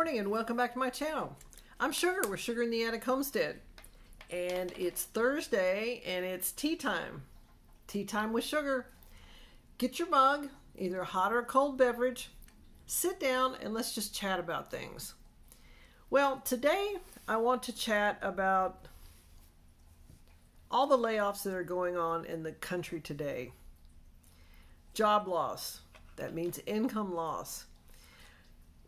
morning and welcome back to my channel. I'm Sugar with Sugar in the Attic Homestead, and it's Thursday and it's tea time. Tea time with Sugar. Get your mug, either a hot or a cold beverage, sit down and let's just chat about things. Well, today I want to chat about all the layoffs that are going on in the country today. Job loss, that means income loss.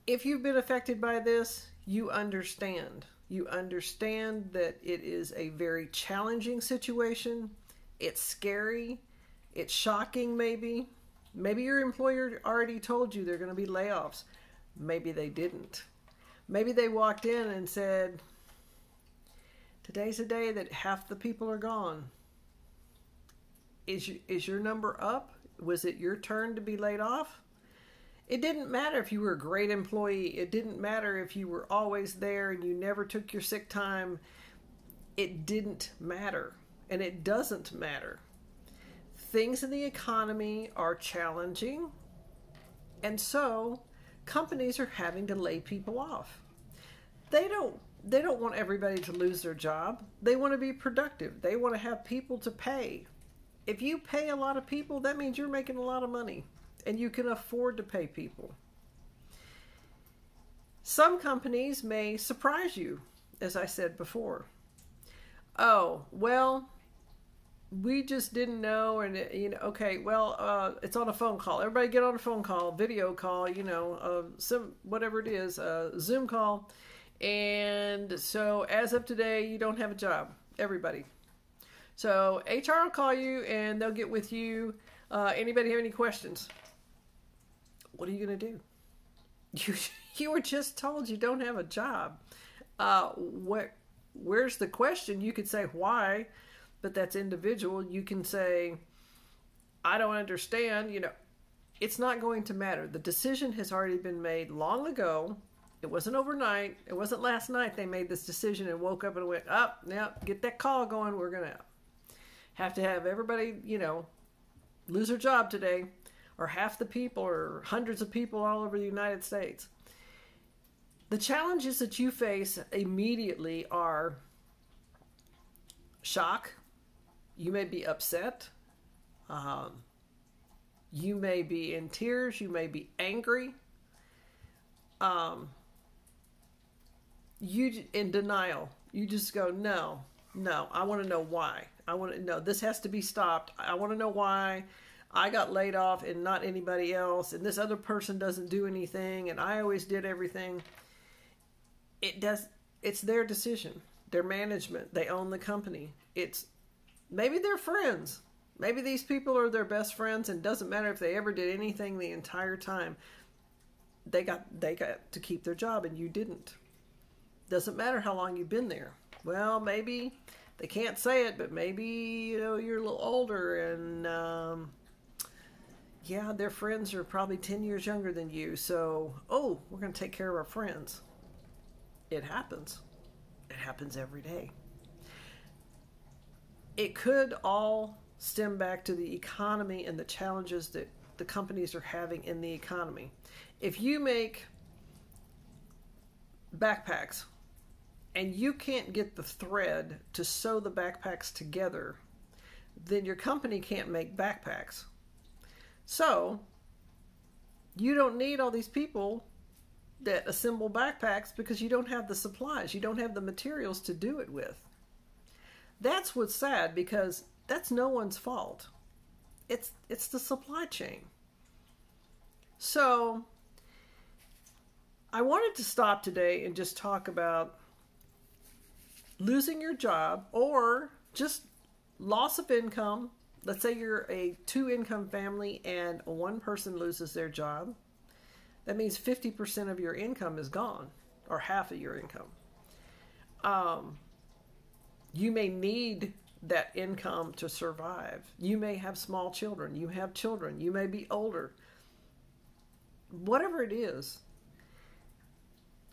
If you've been affected by this, you understand. You understand that it is a very challenging situation. It's scary. It's shocking, maybe. Maybe your employer already told you there are going to be layoffs. Maybe they didn't. Maybe they walked in and said, today's a day that half the people are gone. Is your number up? Was it your turn to be laid off? It didn't matter if you were a great employee. It didn't matter if you were always there and you never took your sick time. It didn't matter. And it doesn't matter. Things in the economy are challenging. And so companies are having to lay people off. They don't want everybody to lose their job. They want to be productive. They want to have people to pay. If you pay a lot of people, that means you're making a lot of money. And you can afford to pay people. Some companies may surprise you, as I said before. Oh, well, we just didn't know, and okay, well, it's on a phone call. Everybody get on a phone call, video call, some whatever it is, Zoom call. And so as of today, you don't have a job, everybody. So HR will call you and they'll get with you. Anybody have any questions? What are you going to do? You were just told you don't have a job. Where's the question? You could say why, but that's individual. You can say, I don't understand. It's not going to matter. The decision has already been made long ago. It wasn't overnight. It wasn't last night they made this decision and woke up and went, now get that call going. We're going to have everybody, lose their job today. Or half the people, or hundreds of people all over the United States. The challenges that you face immediately are shock. You may be upset. You may be in tears. You may be angry. You in denial. You just go, no, I want to know why. I want to know this has to be stopped. I want to know why. I got laid off and not anybody else, and this other person doesn't do anything, and I always did everything. It's their decision, their management. They own the company. Maybe they're friends. Maybe these people are their best friends, and it doesn't matter if they ever did anything the entire time. They got to keep their job, and you didn't. Doesn't matter how long you've been there. Well, maybe they can't say it, but maybe you're a little older, and yeah, their friends are probably 10 years younger than you. So, we're going to take care of our friends. It happens. It happens every day. It could all stem back to the economy and the challenges that the companies are having in the economy. If you make backpacks and you can't get the thread to sew the backpacks together, then your company can't make backpacks. So, you don't need all these people that assemble backpacks because you don't have the supplies. You don't have the materials to do it with. That's what's sad, because that's no one's fault. It's the supply chain. So, I wanted to stop today and just talk about losing your job or just loss of income. Let's say you're a 2-income family and one person loses their job. That means 50% of your income is gone, or half of your income. You may need that income to survive. You may have small children. You have children. You may be older. Whatever it is.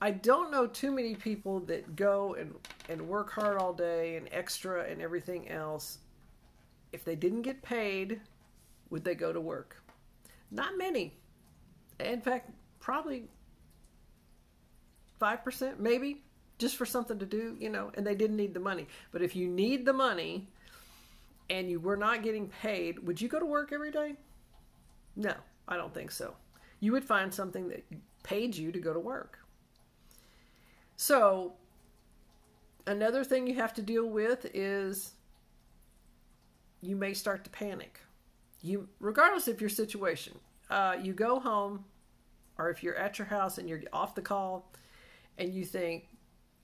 I don't know too many people that go and work hard all day and extra and everything else. If they didn't get paid, would they go to work? Not many. In fact, probably 5%, maybe, just for something to do, and they didn't need the money. But if you need the money and you were not getting paid, would you go to work every day? No, I don't think so. You would find something that paid you to go to work. So another thing you have to deal with is you may start to panic. Regardless of your situation, you go home, or if you're at your house and you're off the call and you think,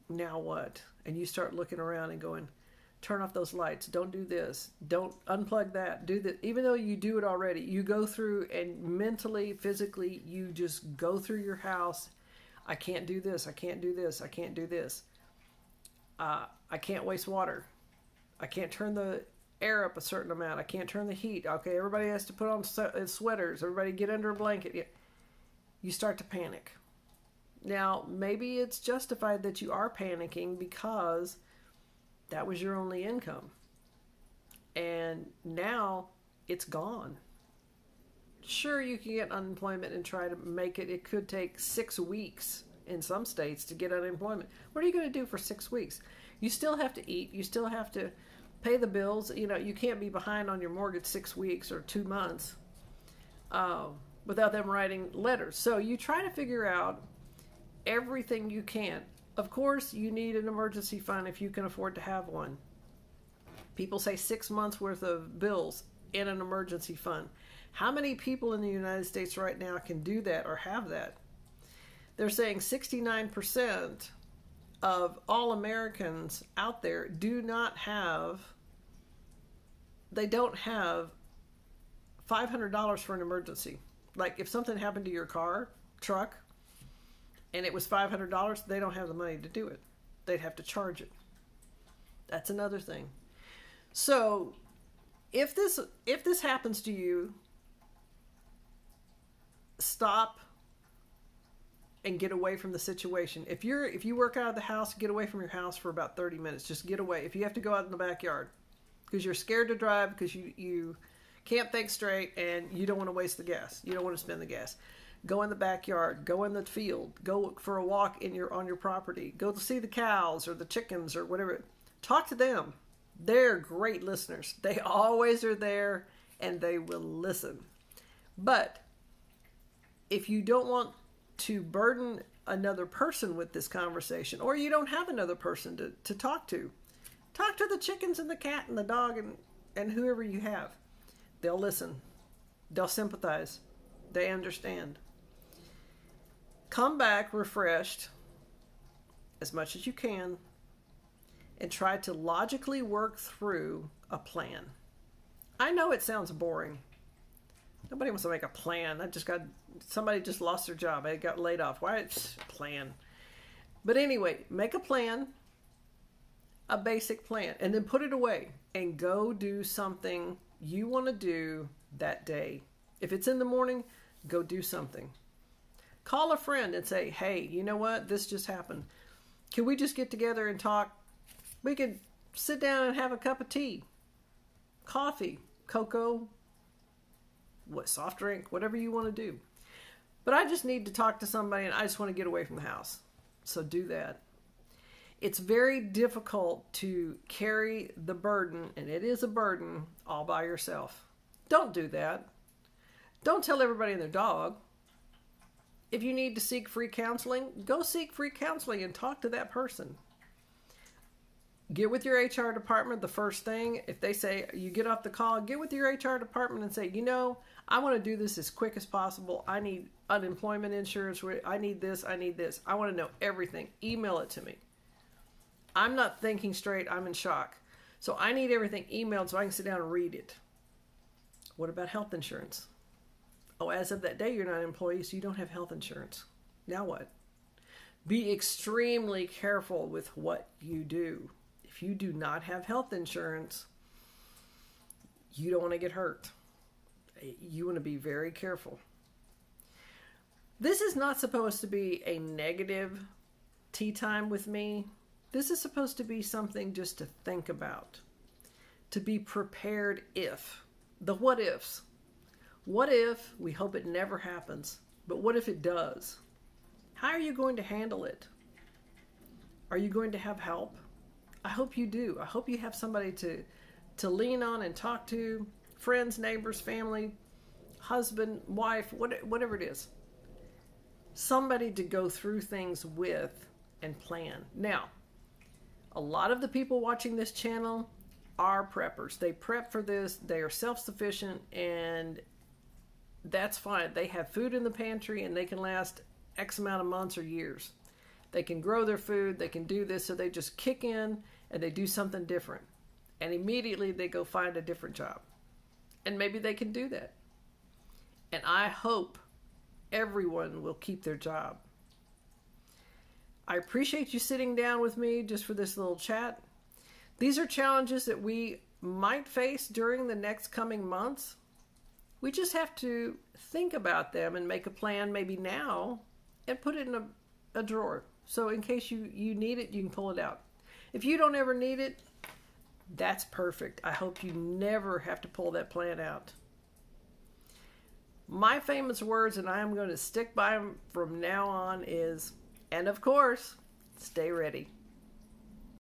now what? And you start looking around and going, turn off those lights. Don't do this. Don't unplug that. Do that. Even though you do it already, you go through and mentally, physically, you just go through your house. I can't do this. I can't do this. I can't do this. I can't waste water. I can't turn the air up a certain amount. I can't turn the heat. Okay, everybody has to put on sweaters. Everybody get under a blanket. You start to panic. Now, maybe it's justified that you are panicking because that was your only income. And now it's gone. Sure, you can get unemployment and try to make it. It could take 6 weeks in some states to get unemployment. What are you going to do for 6 weeks? You still have to eat. You still have to pay the bills. You can't be behind on your mortgage 6 weeks or 2 months without them writing letters. So you try to figure out everything you can. Of course, you need an emergency fund if you can afford to have one. People say 6 months worth of bills in an emergency fund. How many people in the United States right now can do that or have that? They're saying 69% of all Americans out there don't have $500 for an emergency. Like if something happened to your truck, and it was $500, they don't have the money to do it. They'd have to charge it. That's another thing. So if this happens to you, stop and get away from the situation. If you work out of the house, get away from your house for about 30 minutes. Just get away. If you have to go out in the backyard because you're scared to drive because you can't think straight and you don't want to waste the gas. You don't want to spend the gas. Go in the backyard, go in the field, go for a walk on your property, go to see the cows or the chickens or whatever. Talk to them. They're great listeners. They always are there and they will listen. But if you don't want to burden another person with this conversation, or you don't have another person to talk to the chickens and the cat and the dog and whoever you have. They'll listen. They'll sympathize. They understand. Come back refreshed as much as you can and try to logically work through a plan. I know it sounds boring. Nobody wants to make a plan. Somebody just lost their job. They got laid off. Why? It's a plan. But anyway, make a plan, a basic plan, and then put it away and go do something you want to do that day. If it's in the morning, go do something. Call a friend and say, hey, you know what? This just happened. Can we just get together and talk? We could sit down and have a cup of tea, coffee, cocoa, soft drink, whatever you want to do. But I just need to talk to somebody and I just want to get away from the house. So do that. It's very difficult to carry the burden, and it is a burden, all by yourself. Don't do that. Don't tell everybody and their dog. If you need to seek free counseling, go seek free counseling and talk to that person. Get with your HR department the first thing. If they say, you get off the call, get with your HR department and say, I want to do this as quick as possible. I need unemployment insurance. I need this. I need this. I want to know everything. Email it to me. I'm not thinking straight. I'm in shock. So I need everything emailed so I can sit down and read it. What about health insurance? Oh, as of that day, you're not an employee, so you don't have health insurance. Now what? Be extremely careful with what you do. If you do not have health insurance, you don't want to get hurt. You want to be very careful. This is not supposed to be a negative tea time with me. This is supposed to be something just to think about. To be prepared if. The what ifs. What if, we hope it never happens, but what if it does? How are you going to handle it? Are you going to have help? I hope you do. I hope you have somebody to lean on and talk to, friends, neighbors, family, husband, wife, whatever it is. Somebody to go through things with and plan. Now, a lot of the people watching this channel are preppers. They prep for this. They are self-sufficient, and that's fine. They have food in the pantry, and they can last X amount of months or years. They can grow their food. They can do this, so they just kick in and they do something different. And immediately they go find a different job. And maybe they can do that. And I hope everyone will keep their job. I appreciate you sitting down with me just for this little chat. These are challenges that we might face during the next coming months. We just have to think about them and make a plan maybe now and put it in a drawer. So in case you need it, you can pull it out. If you don't ever need it, that's perfect. I hope you never have to pull that plan out. My famous words, and I am going to stick by them from now on, is, and of course, stay ready.